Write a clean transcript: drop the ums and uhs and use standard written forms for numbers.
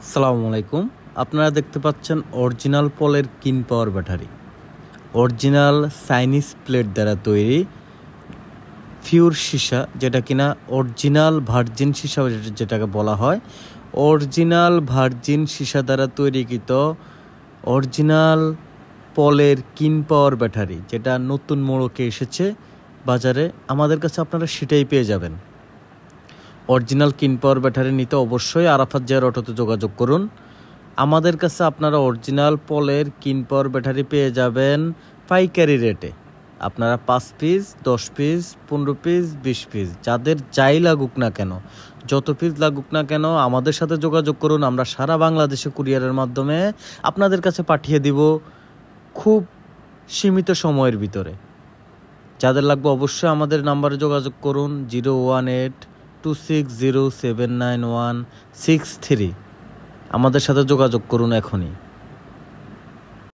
আসসালামু আলাইকুম। আপনারা দেখতে পাচ্ছেন অরিজিনাল পলের কিন পাওয়ার ব্যাটারি, অরিজিনাল চাইনিজ প্লেট দ্বারা তৈরি পিওর সীসা, যেটা কিনা অরিজিনাল ভার্জিন সীসা যেটাকে বলা হয়। অরিজিনাল ভার্জিন সীসা দ্বারা তৈরিকৃত অরিজিনাল পলের কিন পাওয়ার ব্যাটারি, যেটা নতুন মোড়কে এসেছে বাজারে, আমাদের কাছে আপনারা সেটাই পেয়ে যাবেন। অরিজিনাল কিন পাওয়ার ব্যাটারি নিতে অবশ্যই আরাফাত জিয়ার অটোতে যোগাযোগ করুন। আমাদের কাছে আপনারা অরিজিনাল পলের কিন পাওয়ার ব্যাটারি পেয়ে যাবেন পাইকারি রেটে। আপনারা 5 পিস, 10 পিস, 15 পিস, 20 পিস, যাদের যাই লাগুক না কেন, যত পিস লাগুক না কেন, আমাদের সাথে যোগাযোগ করুন। আমরা সারা বাংলাদেশে কুরিয়ারের মাধ্যমে আপনাদের কাছে পাঠিয়ে দিব খুব সীমিত সময়ের ভিতরে। যাদের লাগবে অবশ্যই আমাদের নাম্বারে যোগাযোগ করুন 01826079163। আমাদের সাথে যোগাযোগ করুন এখনই।